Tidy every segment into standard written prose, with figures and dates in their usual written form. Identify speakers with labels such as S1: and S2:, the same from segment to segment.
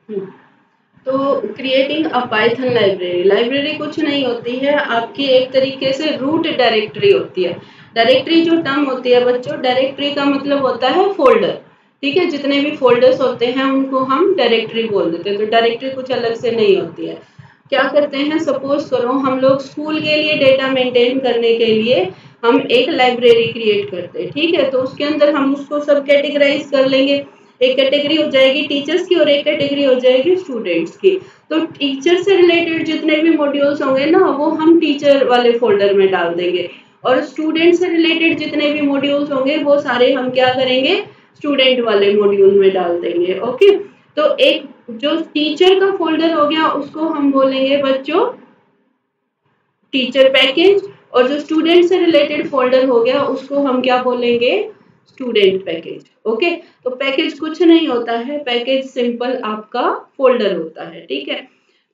S1: हम्म, तो creating a Python library, library कुछ नहीं होती है, आपकी एक तरीके से रूट डायरेक्टरी होती है। डायरेक्टरी जो टर्म होती है बच्चों, डायरेक्टरी का मतलब होता है फोल्डर। ठीक है, जितने भी फोल्डर्स होते हैं उनको हम डायरेक्टरी बोल देते हैं। तो डायरेक्टरी कुछ अलग से नहीं होती है। क्या करते हैं, सपोज करो हम लोग स्कूल के लिए डेटा मेंटेन करने के लिए हम एक लाइब्रेरी क्रिएट करते हैं। ठीक है, तो उसके अंदर हम उसको सब कैटेगराइज कर लेंगे। एक कैटेगरी हो जाएगी टीचर्स की और एक कैटेगरी हो जाएगी स्टूडेंट्स की। तो टीचर से रिलेटेड जितने भी मॉड्यूल्स होंगे ना वो हम टीचर वाले फोल्डर में डाल देंगे, और स्टूडेंट से रिलेटेड जितने भी मॉड्यूल्स होंगे वो सारे हम क्या करेंगे, स्टूडेंट वाले मॉड्यूल में डाल देंगे। ओके, तो एक जो टीचर का फोल्डर हो गया उसको हम बोलेंगे बच्चों टीचर पैकेज, और जो स्टूडेंट से रिलेटेड फोल्डर हो गया उसको हम क्या बोलेंगे, स्टूडेंट पैकेज। ओके, तो पैकेज कुछ नहीं होता है, पैकेज सिंपल आपका फोल्डर होता है। ठीक है,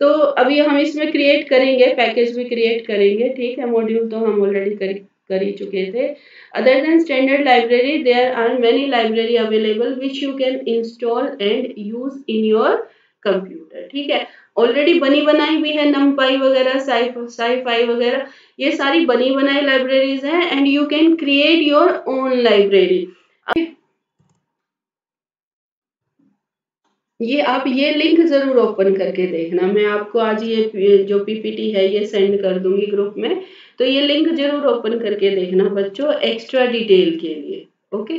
S1: तो अभी हम इसमें क्रिएट करेंगे, पैकेज भी क्रिएट करेंगे। ठीक है, मॉड्यूल तो हम ऑलरेडी कर ही चुके थे। Other than standard library there are many library available which you can install and use in your computer. ठीक है, ऑलरेडी बनी बनाई भी है, नमपाई वगैरह, साईफाई वगैरह, ये सारी बनी बनाई लाइब्रेरीज हैं, and you can create your own library. ये आप ये लिंक जरूर ओपन करके देखना, मैं आपको आज ये जो पीपीटी है ये सेंड कर दूंगी ग्रुप में, तो ये लिंक जरूर ओपन करके देखना बच्चों एक्स्ट्रा डिटेल के लिए। ओके,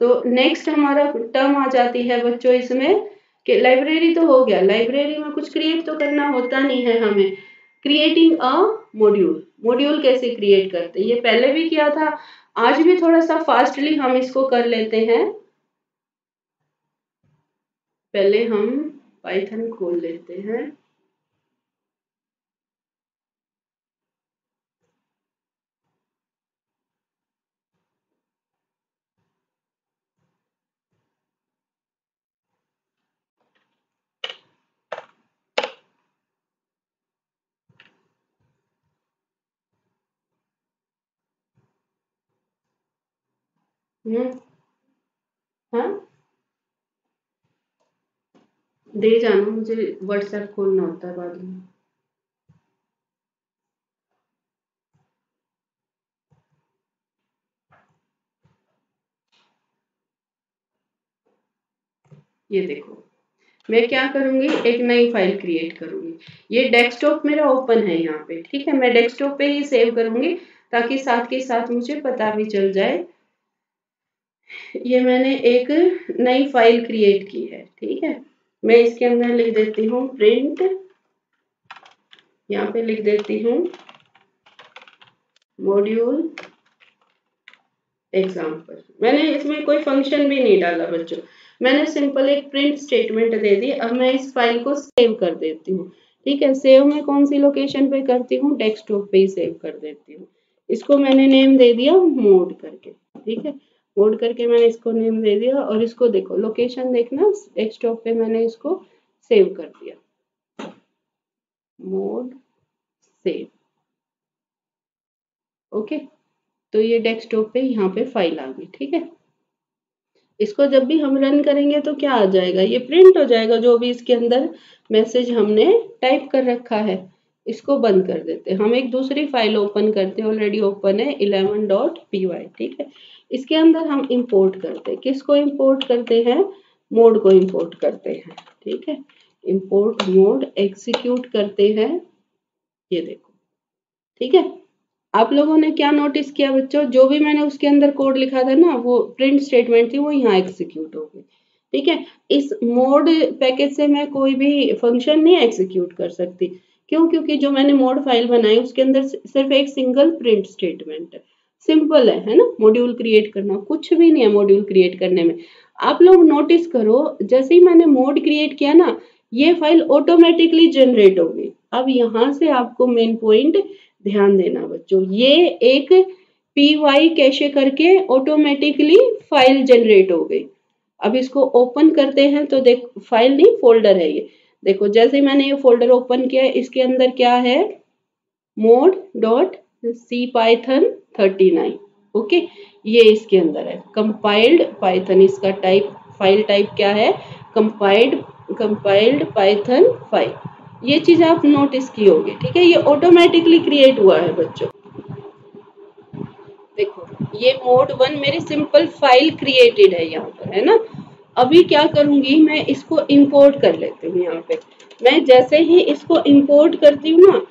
S1: तो नेक्स्ट हमारा टर्म आ जाती है बच्चों इसमें कि लाइब्रेरी तो हो गया, लाइब्रेरी में कुछ क्रिएट तो करना होता नहीं है हमें। क्रिएटिंग अ मॉड्यूल, मॉड्यूल कैसे क्रिएट करते हैं ये पहले भी किया था, आज भी थोड़ा सा फास्टली हम इसको कर लेते हैं। पहले हम पाइथन खोल लेते हैं। हम्म, हाँ, दे जाना, मुझे व्हाट्सएप खोलना होता है बाद में। ये देखो, मैं क्या करूंगी, एक नई फाइल क्रिएट करूंगी। ये डेस्कटॉप मेरा ओपन है यहाँ पे। ठीक है, मैं डेस्कटॉप पे ही सेव करूंगी ताकि साथ के साथ मुझे पता भी चल जाए। ये मैंने एक नई फाइल क्रिएट की है। ठीक है, मैं इसके अंदर लिख देती हूँ प्रिंट, यहाँ पे लिख देती हूँ मॉड्यूल एग्जाम्पल। मैंने इसमें कोई फंक्शन भी नहीं डाला बच्चों, मैंने सिंपल एक प्रिंट स्टेटमेंट दे दी। अब मैं इस फाइल को सेव कर देती हूँ। ठीक है, सेव मैं कौन सी लोकेशन पे करती हूँ, डेस्कटॉप पे ही सेव कर देती हूँ। इसको मैंने नेम दे दिया मोड करके। ठीक है, मोड करके मैंने इसको नेम दे दिया, और इसको देखो लोकेशन देखना, डेस्कटॉप पे मैंने इसको सेव कर दिया, मोड सेव। ओके, तो ये डेस्कटॉप पे यहाँ पे फाइल आ गई। ठीक है, इसको जब भी हम रन करेंगे तो क्या आ जाएगा, ये प्रिंट हो जाएगा जो भी इसके अंदर मैसेज हमने टाइप कर रखा है। इसको बंद कर देते हैं, हम एक दूसरी फाइल ओपन करते हैं, ऑलरेडी ओपन है 11.py। ठीक है, इसके अंदर हम इंपोर्ट करते हैं, किसको इंपोर्ट करते हैं, मोड को इंपोर्ट करते हैं। ठीक है, इंपोर्ट मोड, एग्जीक्यूट करते हैं, ये देखो। ठीक है, आप लोगों ने क्या नोटिस किया बच्चों, जो भी मैंने उसके अंदर कोड लिखा था ना, वो प्रिंट स्टेटमेंट थी, वो यहाँ एग्जीक्यूट हो गई। ठीक है, इस मोड पैकेज से मैं कोई भी फंक्शन नहीं एग्जीक्यूट कर सकती। क्यों, क्योंकि जो मैंने मोड फाइल बनाई उसके अंदर सिर्फ एक सिंगल प्रिंट स्टेटमेंट है। सिंपल है ना, मॉड्यूल क्रिएट करना कुछ भी नहीं है मॉड्यूल क्रिएट करने में। आप लोग नोटिस करो, जैसे ही मैंने मोड क्रिएट किया ना, ये फाइल ऑटोमेटिकली जनरेट हो गई। अब यहाँ से आपको मेन पॉइंट ध्यान देना बच्चों, ये एक py कैशे करके ऑटोमेटिकली फाइल जनरेट हो गई। अब इसको ओपन करते हैं तो देख, फाइल नहीं फोल्डर है ये। देखो जैसे मैंने ये फोल्डर ओपन किया, इसके अंदर क्या है, mod dot C Python 39। Okay, ये इसके अंदर है कंपाइल्ड पाइथन, इसका टाइप, फाइल टाइप क्या है, कंपाइल्ड कंपाइल्ड पाइथन 5, ये चीज आप नोटिस की होगी। ठीक है, ये ऑटोमेटिकली क्रिएट हुआ है बच्चों। देखो ये मोड 1 मेरी सिंपल फाइल क्रिएटेड है यहाँ पर, है ना। अभी क्या करूंगी, मैं इसको इंपोर्ट कर लेती हूँ। यहाँ पे मैं जैसे ही इसको इंपोर्ट करती हूँ ना,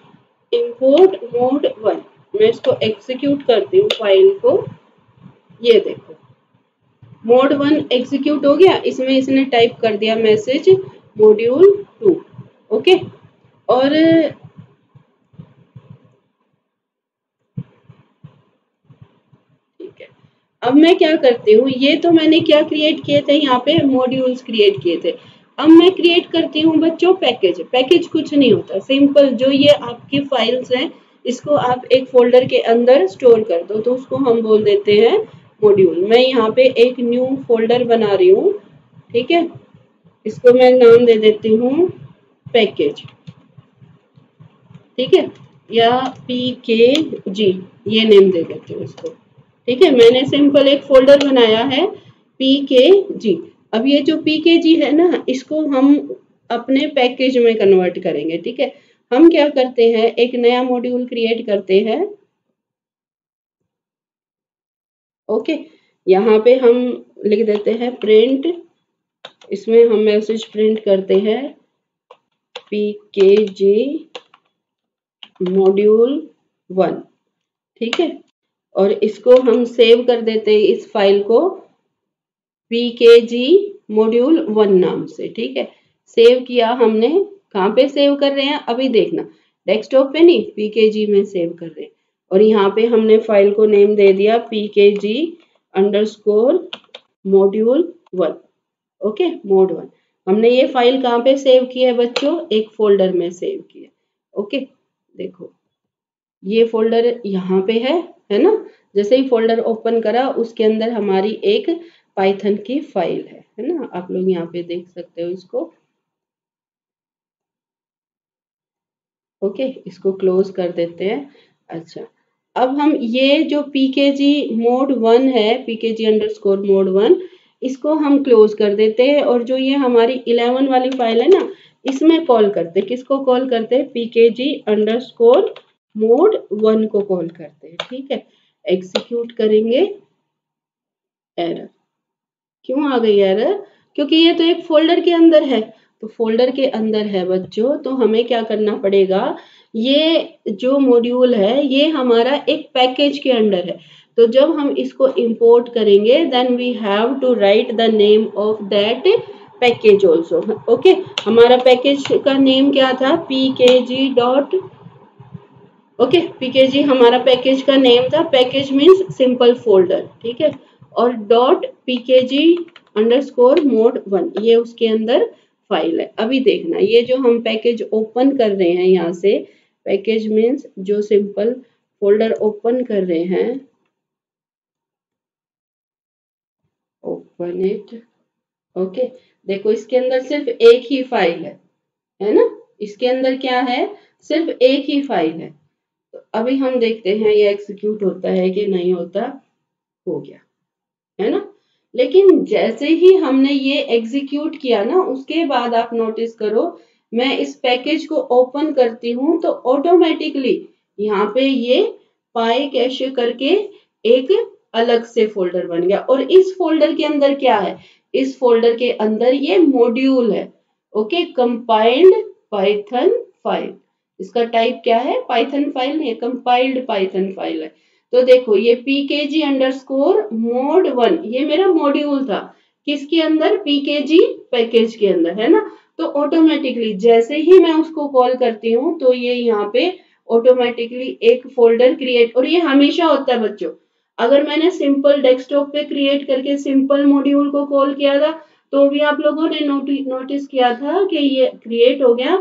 S1: इंपोर्ट मोड 1, मैं इसको एग्जीक्यूट करती हूँ फाइल को। ये देखो मोड 1 एग्जीक्यूट हो गया, इसमें इसने टाइप कर दिया मैसेज मॉड्यूल 2। ओके, और ठीक है, अब मैं क्या करती हूँ, ये तो मैंने क्या क्रिएट किए थे, यहाँ पे मॉड्यूल्स क्रिएट किए थे। अब मैं क्रिएट करती हूँ बच्चों पैकेज। पैकेज कुछ नहीं होता, सिंपल जो ये आपकी फाइल्स हैं इसको आप एक फोल्डर के अंदर स्टोर कर दो, तो उसको हम बोल देते हैं मॉड्यूल। मैं यहाँ पे एक न्यू फोल्डर बना रही हूँ। ठीक है, इसको मैं नाम दे देती हूँ पैकेज। ठीक है, या PKG ये नेम दे देती हूँ इसको। ठीक है, मैंने सिंपल एक फोल्डर बनाया है PKG। अब ये जो PKG है ना, इसको हम अपने पैकेज में कन्वर्ट करेंगे। ठीक है, हम क्या करते हैं, एक नया मॉड्यूल क्रिएट करते हैं। ओके, यहाँ पे हम लिख देते हैं प्रिंट, इसमें हम मैसेज प्रिंट करते हैं PKG मॉड्यूल 1। ठीक है, और इसको हम सेव कर देते हैं इस फाइल को PKG मॉड्यूल 1 नाम से। ठीक है, सेव किया हमने। कहाँ पे सेव कर रहे हैं अभी देखना, डेस्कटॉप पे नहीं, PKG में सेव कर रहे हैं। और यहाँ पे हमने फाइल को नेम दे दिया PKG underscore module 1। Okay, mode 1। हमने ये फाइल कहाँ पे सेव की है बच्चों, एक फोल्डर में सेव की है। ओके, देखो ये फोल्डर यहाँ पे है ना। जैसे ही फोल्डर ओपन करा उसके अंदर हमारी एक पाइथन की फाइल है ना। आप लोग यहाँ पे देख सकते हो इसको। ओके, इसको क्लोज कर देते हैं। अच्छा, अब हम ये जो PKG मोड 1 है, PKG अंडरस्कोर मोड 1, इसको हम क्लोज कर देते हैं। और जो ये हमारी 11 वाली फाइल है ना, इसमें कॉल करते हैं, किसको कॉल करते हैं, PKG अंडरस्कोर मोड 1 को कॉल करते हैं। ठीक है, एग्जीक्यूट करेंगे। एरर क्यों आ गई एरर, क्योंकि ये तो एक फोल्डर के अंदर है। तो फोल्डर के अंदर है बच्चों, तो हमें क्या करना पड़ेगा, ये जो मॉड्यूल है ये हमारा एक पैकेज के अंदर है। तो जब हम इसको इंपोर्ट करेंगे then we have to write the name of that package also. Okay, हमारा पैकेज का नेम क्या था, PKG डॉट। ओके, PKG हमारा पैकेज का नेम था। Package means simple folder. ठीक है, और डॉट PKG अंडरस्कोर मोड 1 ये उसके अंदर फाइल है। अभी देखना, ये जो हम पैकेज ओपन कर रहे हैं यहाँ से, पैकेज मीन्स जो सिंपल फोल्डर ओपन कर रहे हैं, ओपन इट। ओके, देखो इसके अंदर सिर्फ एक ही फाइल है ना। इसके अंदर क्या है, सिर्फ एक ही फाइल है। तो अभी हम देखते हैं ये एग्जीक्यूट होता है कि नहीं होता। हो गया, है ना। लेकिन जैसे ही हमने ये एग्जीक्यूट किया ना, उसके बाद आप नोटिस करो, मैं इस पैकेज को ओपन करती हूँ तो ऑटोमेटिकली यहाँ पे ये पाई कैशे करके एक अलग से फोल्डर बन गया। और इस फोल्डर के अंदर क्या है, इस फोल्डर के अंदर ये मॉड्यूल है। ओके, कंपाइल्ड पाइथन फाइल, इसका टाइप क्या है, पाइथन फाइल नहीं है, कंपाइल्ड पाइथन फाइल है। तो देखो ये PKG अंडरस्कोर मोड 1 ये मेरा मॉड्यूल था, किसके अंदर, PKG पैकेज के अंदर, है ना। तो ऑटोमेटिकली जैसे ही मैं उसको कॉल करती हूँ तो ये यहाँ पे ऑटोमेटिकली एक फोल्डर क्रिएट, और ये हमेशा होता है बच्चों। अगर मैंने सिंपल डेस्कटॉप पे क्रिएट करके सिंपल मॉड्यूल को कॉल किया था तो भी आप लोगों ने नोटिस किया था कि ये क्रिएट हो गया।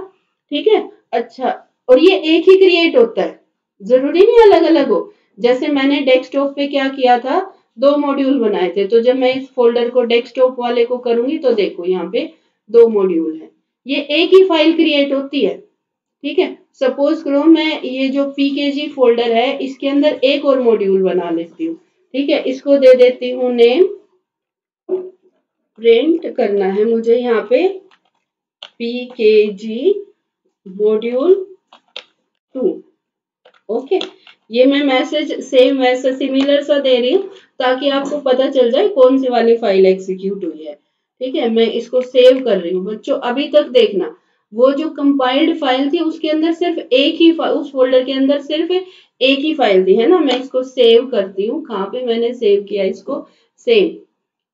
S1: ठीक है, अच्छा, और ये एक ही क्रिएट होता है, जरूरी नहीं अलग अलग हो। जैसे मैंने डेस्कटॉप पे क्या किया था, 2 मॉड्यूल बनाए थे। तो जब मैं इस फोल्डर को डेस्कटॉप वाले को करूंगी तो देखो यहाँ पे 2 मॉड्यूल है, ये एक ही फाइल क्रिएट होती है। ठीक है, सपोज करो मैं ये जो PKG फोल्डर है इसके अंदर एक और मॉड्यूल बना लेती हूँ। ठीक है, इसको दे देती हूँ नेम, प्रिंट करना है मुझे यहाँ पे pkg मॉड्यूल 2। ओके, ये मैं मैसेज सेम वैसा सिमिलर सा दे रही हूँ ताकि आपको पता चल जाए कौन सी वाली फाइल एग्जीक्यूट हुई है। ठीक है, मैं इसको सेव कर रही हूँ बच्चों। अभी तक देखना, वो जो कंपाइल्ड फाइल थी उसके अंदर सिर्फ एक ही उस फोल्डर के अंदर सिर्फ एक ही फाइल थी, है ना। मैं इसको सेव करती हूँ। कहाँ पे मैंने सेव किया इसको? सेम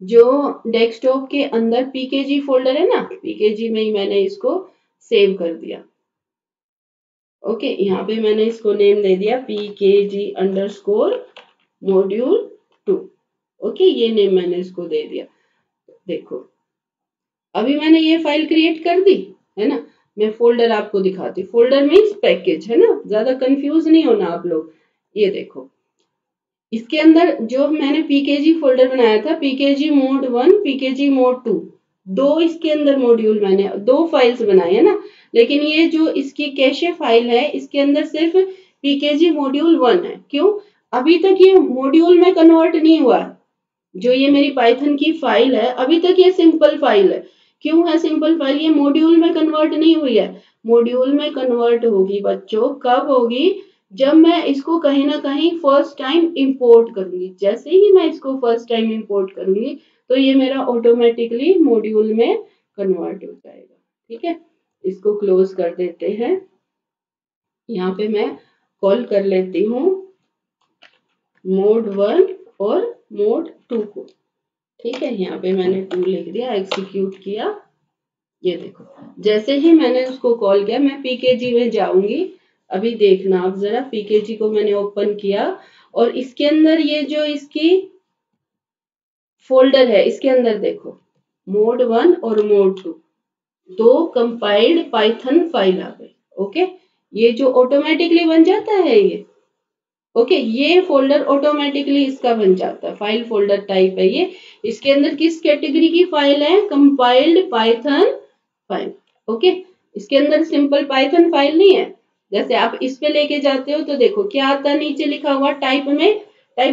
S1: जो डेस्कटॉप के अंदर पीकेजी फोल्डर है ना, पीकेजी में ही मैंने इसको सेव कर दिया। ओके, यहाँ पे मैंने इसको नेम दे दिया pkg मॉड्यूल 2। ओके, ये नेम मैंने इसको दे दिया। देखो, अभी मैंने ये फाइल क्रिएट कर दी, है ना। मैं फोल्डर आपको दिखाती हूँ। फोल्डर मीन्स पैकेज, है ना, ज्यादा कंफ्यूज नहीं होना आप लोग। ये देखो, इसके अंदर जो मैंने पीकेजी फोल्डर बनाया था, पीकेजी मोड 1, पीकेजी मोड 2, दो इसके अंदर मॉड्यूल मैंने दो फाइल्स बनाई है ना। लेकिन ये जो इसकी कैशे फाइल है, इसके अंदर सिर्फ पीकेजी मॉड्यूल 1 है। क्यों? अभी तक ये मॉड्यूल में कन्वर्ट नहीं हुआ। जो ये मेरी पाइथन की फाइल है, अभी तक ये सिंपल फाइल है। क्यों है सिंपल फाइल? ये मॉड्यूल में कन्वर्ट नहीं हुई है। मॉड्यूल में कन्वर्ट होगी बच्चों, कब होगी? जब मैं इसको कहीं ना कहीं फर्स्ट टाइम इंपोर्ट करूंगी। जैसे ही मैं इसको फर्स्ट टाइम इंपोर्ट करूंगी तो ये मेरा ऑटोमेटिकली मॉड्यूल में कन्वर्ट हो जाएगा। ठीक है, इसको क्लोज कर देते हैं। यहाँ पे मैं कॉल कर लेती हूँ मोड 1 और मोड 2 को। ठीक है, यहाँ पे मैंने 2 लिख दिया, एग्जीक्यूट किया। ये देखो, जैसे ही मैंने उसको कॉल किया, मैं पीकेजी में जाऊंगी। अभी देखना आप जरा, पीकेजी को मैंने ओपन किया और इसके अंदर ये जो इसकी फोल्डर है, इसके अंदर देखो मोड 1 और मोड 2 दो कंपाइल्ड पाइथन फाइल आ गई। ओके, ये जो ऑटोमेटिकली बन जाता है ये, ओके, ये फोल्डर ऑटोमेटिकली इसका बन जाता है। फाइल फोल्डर टाइप है ये। इसके अंदर किस कैटेगरी की फाइल है? Compiled Python file. ओके, इसके अंदर सिंपल पाइथन फाइल नहीं है। जैसे आप इस पे लेके जाते हो तो देखो क्या आता है, नीचे लिखा हुआ टाइप में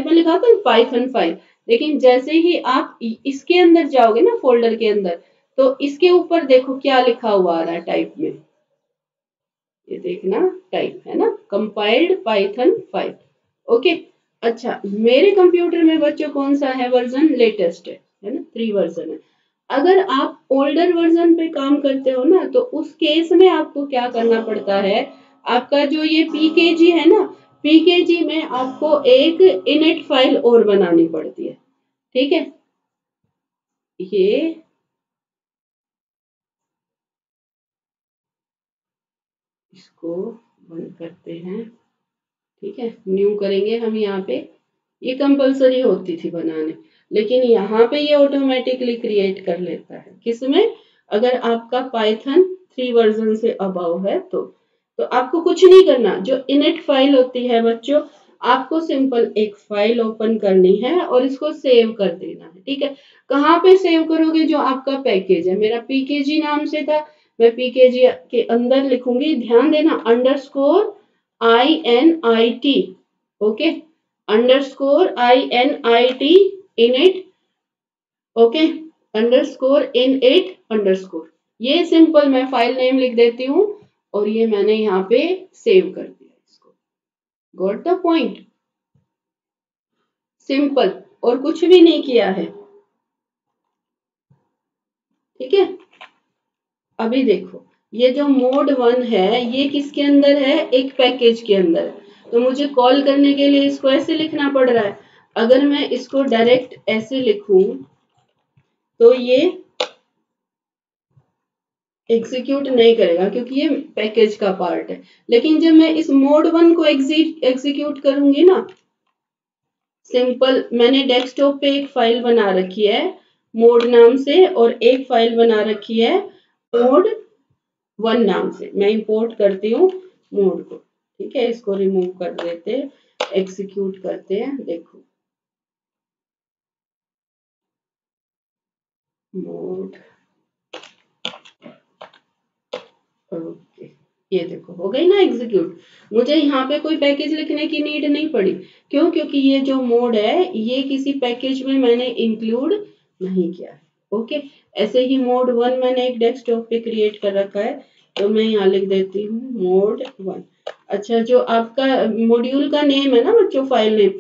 S1: लिखा होता है पाइथन फाइल। लेकिन जैसे ही आप इसके अंदर जाओगे ना, फोल्डर के अंदर, तो इसके ऊपर देखो क्या लिखा हुआ आ रहा है टाइप में। ये देखना, टाइप है ना, कंपाइल्ड पाइथन फाइल। ओके, अच्छा, मेरे कंप्यूटर में बच्चों कौन सा है वर्जन? लेटेस्ट है ना, 3 वर्जन है। अगर आप ओल्डर वर्जन पे काम करते हो ना, तो उस केस में आपको क्या करना पड़ता है? आपका जो ये पीकेजी है ना, पीकेजी में आपको एक इनिट फाइल और बनानी पड़ती है। ठीक है, ये इसको बंद करते हैं। ठीक है, न्यू करेंगे हम यहाँ पे। ये कंपलसरी होती थी बनाने, लेकिन यहाँ पे ये ऑटोमेटिकली क्रिएट कर लेता है। किसमें? अगर आपका पाइथन 3 वर्जन से अबव है तो आपको कुछ नहीं करना। जो इनिट फाइल होती है बच्चों, आपको सिंपल एक फाइल ओपन करनी है और इसको सेव कर देना है। ठीक है, कहाँ पे सेव करोगे? जो आपका पैकेज है, मेरा पीकेजी नाम से था, मैं पीकेजी के अंदर लिखूंगी। ध्यान देना, INIT, okay, _INIT init, okay, _init_, ये सिंपल मैं फाइल नेम लिख देती हूँ और ये मैंने यहाँ पे सेव कर दिया इसको। Got the point? सिंपल, और कुछ भी नहीं किया है। ठीक है, अभी देखो, ये जो मोड 1 है, ये किसके अंदर है? एक पैकेज के अंदर है। तो मुझे कॉल करने के लिए इसको ऐसे लिखना पड़ रहा है। अगर मैं इसको डायरेक्ट ऐसे लिखूं तो ये एग्जीक्यूट नहीं करेगा, क्योंकि ये पैकेज का पार्ट है। लेकिन जब मैं इस मोड 1 को एग्जीक्यूट करूंगी ना, सिंपल, मैंने डेस्कटॉप पे एक फाइल बना रखी है मोड नाम से, और एक फाइल बना रखी है मोड 1 नाम से। मैं इंपोर्ट करती हूँ मोड को। ठीक है, इसको रिमूव कर देते, एग्जीक्यूट करते हैं। देखो, मोड, ओके, ये देखो हो गई ना एग्जीक्यूट। मुझे यहाँ पे कोई पैकेज लिखने की नीड नहीं पड़ी। क्यों? क्योंकि ये जो मोड है, ये किसी पैकेज में मैंने इंक्लूड नहीं किया है। ओके, ऐसे ही मोड 1 मैंने एक डेस्कटॉप पे क्रिएट कर रखा है, तो मैं यहाँ लिख देती हूँ मोड 1। अच्छा, जो आपका मॉड्यूल का नेम है ना बच्चों, फाइल नेम,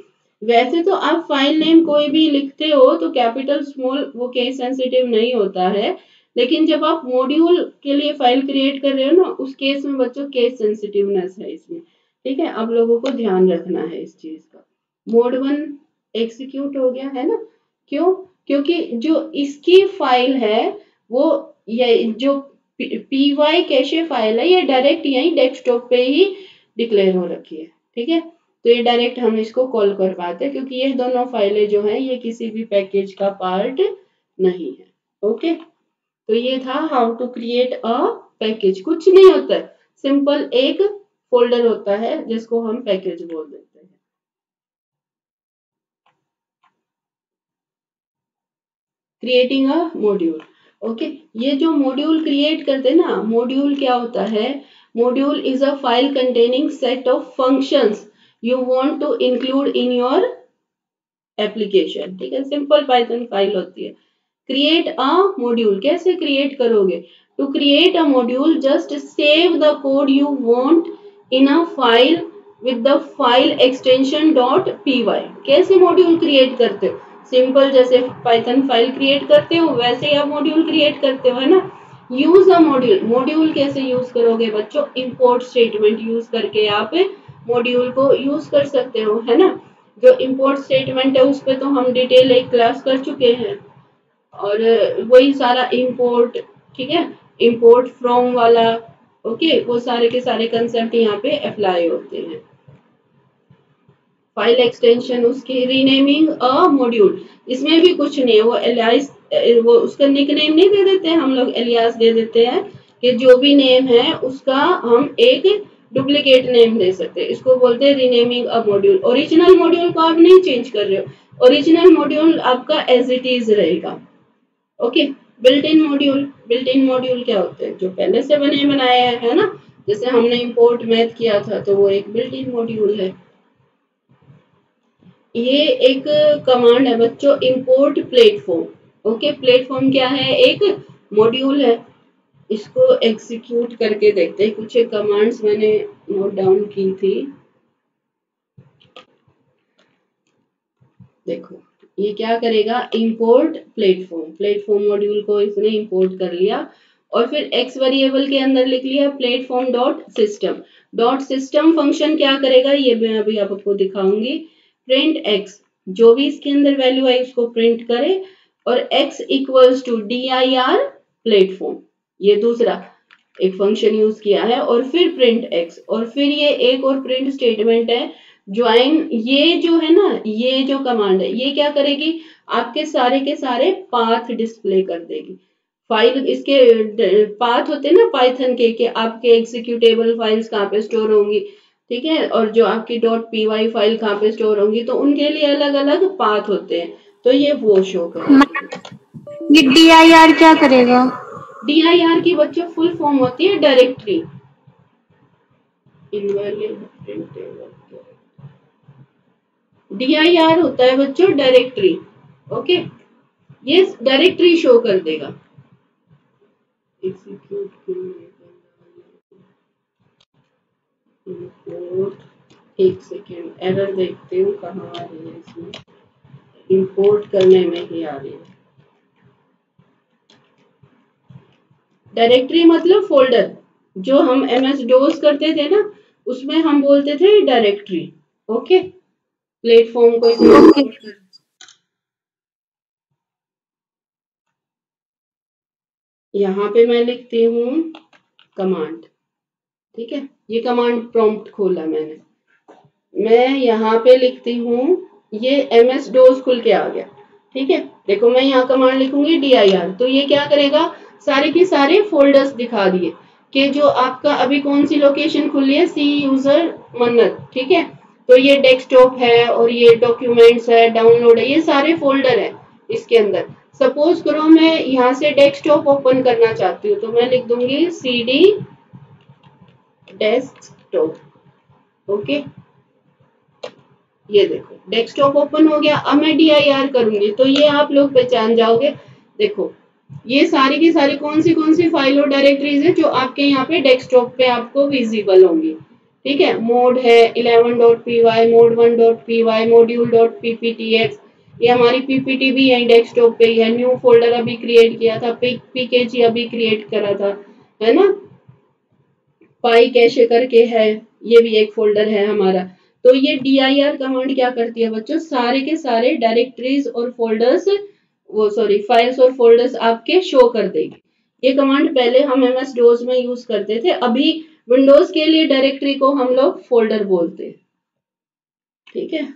S1: वैसे तो आप फाइल नेम कोई भी लिखते हो तो कैपिटल स्मॉल वो केस सेंसिटिव नहीं होता है, लेकिन जब आप मॉड्यूल के लिए फाइल क्रिएट कर रहे हो ना, उस केस में बच्चों केस सेंसिटिवनेस है इसमें। ठीक है, आप लोगों को ध्यान रखना है इस चीज का। मोड 1 एग्जीक्यूट हो गया है ना, क्यों? क्योंकि जो इसकी फाइल है वो, ये जो py कैशे फाइल है, ये डायरेक्ट यहीं डेस्कटॉप पे ही डिक्लेयर हो रखी है। ठीक है, तो ये डायरेक्ट हम इसको कॉल कर पाते हैं, क्योंकि ये दोनों फाइलें जो हैं ये किसी भी पैकेज का पार्ट नहीं है। ओके, तो ये था how to create a package. कुछ नहीं होता है, सिंपल एक फोल्डर होता है जिसको हम पैकेज बोल देते हैं। Creating a module. ओके, ये जो मॉड्यूल क्रिएट करते हैं ना, मॉड्यूल क्या होता है? Module is a file containing set of functions you want to include in your application. ठीक है, सिंपल पाइथन फाइल होती है। क्रिएट अ मॉड्यूल कैसे क्रिएट करोगे? To create a module just save the code you want in a file with the file extension dot py। कैसे module create करते हो? Simple, जैसे पाइथन फाइल क्रिएट करते हो वैसे ही आप मॉड्यूल क्रिएट करते हो, है ना। Use a module. मॉड्यूल कैसे यूज करोगे बच्चों? इंपोर्ट स्टेटमेंट यूज करके आप मॉड्यूल को यूज कर सकते हो, है ना। जो इंपोर्ट स्टेटमेंट है उस पर तो हम डिटेल एक क्लास कर चुके हैं, और वही सारा इंपोर्ट, ठीक है, इंपोर्ट फ्रॉम वाला, ओके, वो सारे के सारे कंसेप्ट यहाँ पे अप्लाई होते हैं। फाइल एक्सटेंशन उसकी, रीनेमिंग अ मॉड्यूल, इसमें भी कुछ नहीं है, वो एलियास, वो उसका निक नेम नहीं दे देते हैं हम लोग, एलियास दे देते हैं कि जो भी नेम है उसका हम एक डुप्लीकेट नेम दे सकते हैं, इसको बोलते हैं रीनेमिंग अ मॉड्यूल। ओरिजिनल मॉड्यूल को आप नहीं चेंज कर रहे हो, ओरिजिनल मॉड्यूल आपका एज इट इज रहेगा। Okay, built in module. Built in module क्या होते हैं? जो पहले से बने बनाए हैं, है ना। जैसे हमने इंपोर्ट मैथ किया था तो वो एक बिल्ट इन मॉड्यूल है। ये एक कमांड है बच्चों, इंपोर्ट प्लेटफॉर्म। ओके, प्लेटफॉर्म क्या है? एक मॉड्यूल है। इसको एग्जीक्यूट करके देखते हैं, कुछ कमांड्स मैंने नोट डाउन की थी। देखो, ये क्या करेगा? Import platform. प्लेटफॉर्म मॉड्यूल को इसने इंपोर्ट कर लिया, और फिर एक्स वेरिएबल के अंदर लिख लिया platform dot system. Dot system function क्या करेगा ये मैं अभी आपको दिखाऊंगी। प्रिंट एक्स, जो भी इसके अंदर वैल्यू है उसको प्रिंट करे, और X equals to dir platform, ये दूसरा एक फंक्शन यूज किया है, और फिर प्रिंट एक्स, और फिर ये एक और प्रिंट स्टेटमेंट है ज्वाइन। ये जो है ना, ये जो कमांड है ये क्या करेगी? आपके सारे के सारे पाथ डिस्प्ले कर देगी। फाइल, इसके पाथ होते हैं ना पाइथन के आपके एग्जीक्यूटेबल फाइल्स कहाँ पे स्टोर होंगी, ठीक है, और जो आपकी .py फाइल कहाँ पे स्टोर होंगी, तो उनके लिए अलग अलग पाथ होते हैं, तो ये वो शो करेगी।
S2: ये dir क्या करेगा?
S1: dir की बच्चों फुल फॉर्म होती है डायरेक्टरी। dir होता है बच्चों डायरेक्टरी। ओके, ये डायरेक्टरी शो कर देगा। एक सेकेंड, एरर देखते हूँ कहाँ आ रही है, इसमें इंपोर्ट करने में ही आ रही है। डायरेक्टरी मतलब फोल्डर, जो हम MS DOS करते थे ना उसमें हम बोलते थे डायरेक्टरी। ओके, प्लेटफॉर्म को इंपोर्ट कर, यहाँ पे मैं लिखती हूँ कमांड। ठीक है, ये कमांड प्रॉम्प्ट खोला मैंने, मैं यहाँ पे लिखती हूँ, ये MS DOS खुल के आ गया। ठीक है, देखो मैं यहाँ कमांड लिखूंगी dir, तो ये क्या करेगा? सारे के सारे फोल्डर्स दिखा दिए कि जो आपका अभी कौन सी लोकेशन खुली है, सी यूजर मन्नत। ठीक है, तो ये डेस्कटॉप है, और ये डॉक्यूमेंट्स है, डाउनलोड है, ये सारे फोल्डर है इसके अंदर। सपोज करो मैं यहाँ से डेस्कटॉप ओपन करना चाहती हूँ, तो मैं लिख दूंगी cd डेस्कटॉप। ओके, ये देखो डेस्कटॉप ओपन हो गया। अब मैं dir करूंगी तो ये आप लोग पहचान जाओगे। देखो ये सारी की सारी कौन सी फाइल और डायरेक्टरीज है जो आपके यहाँ पे डेस्कटॉप पे आपको विजिबल होंगी। ठीक है, मोड है 11.py, mod1.py, module.pptx, ये हमारी पीपीटी भी है डेस्कटॉप पे ही है। न्यू फोल्डर अभी क्रिएट किया था, पीकेजी अभी क्रिएट करा था, है ना। पाई कैशे करके है, ये भी एक फोल्डर है हमारा। तो ये dir कमांड क्या करती है बच्चों, सारे के सारे डायरेक्टरीज और फोल्डर्स, वो सॉरी फाइल्स और फोल्डर्स आपके शो कर देगी। ये कमांड पहले हम एमएस डोज में यूज करते थे, अभी विंडोज के लिए डायरेक्टरी को हम लोग फोल्डर बोलते हैं। ठीक है,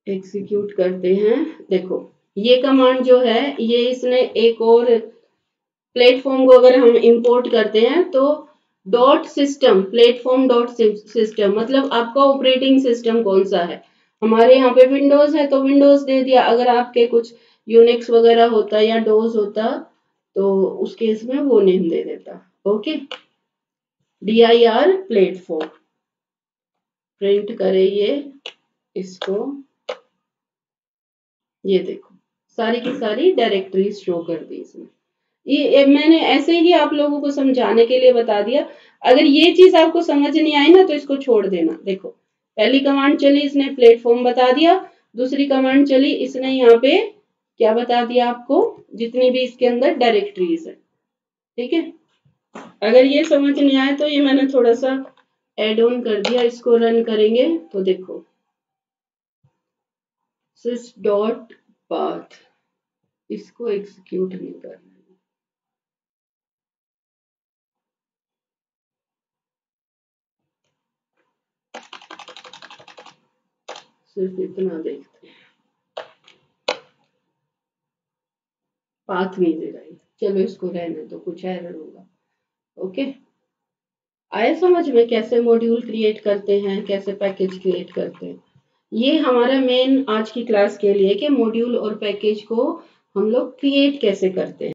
S1: एग्जीक्यूट करते हैं। देखो ये कमांड जो है, ये इसने एक और प्लेटफॉर्म को अगर हम इंपोर्ट करते हैं तो dot system, platform dot system मतलब आपका ऑपरेटिंग सिस्टम कौन सा है। हमारे यहाँ पे विंडोज है तो विंडोज दे दिया, अगर आपके कुछ यूनिक्स वगैरह होता या डोज होता तो उस केस में वो नेम दे देता। ओके, dir प्लेटफॉर्म प्रिंट करे ये इसको, ये देखो सारी की सारी डायरेक्टरीज शो कर दी इसमें। ये मैंने ऐसे ही आप लोगों को समझाने के लिए बता दिया। अगर ये चीज आपको समझ नहीं आई ना तो इसको छोड़ देना। देखो पहली कमांड चली इसने प्लेटफॉर्म बता दिया, दूसरी कमांड चली इसने यहाँ पे क्या बता दिया आपको, जितनी भी इसके अंदर डायरेक्टरीज है। ठीक है, अगर ये समझ नहीं आए तो ये मैंने थोड़ा सा एड ऑन कर दिया, इसको रन करेंगे तो देखो sys डॉट पाथ, इसको एग्जीक्यूट नहीं करना, सिर्फ इतना देखते हैं, पाथ नहीं दे रही। चलो इसको रहने दो, कुछ एरर होगा। ओके, आया समझ में कैसे मॉड्यूल क्रिएट करते हैं, कैसे पैकेज क्रिएट करते हैं। ये हमारा मेन आज की क्लास के लिए कि मॉड्यूल और पैकेज को हम लोग क्रिएट कैसे करते हैं।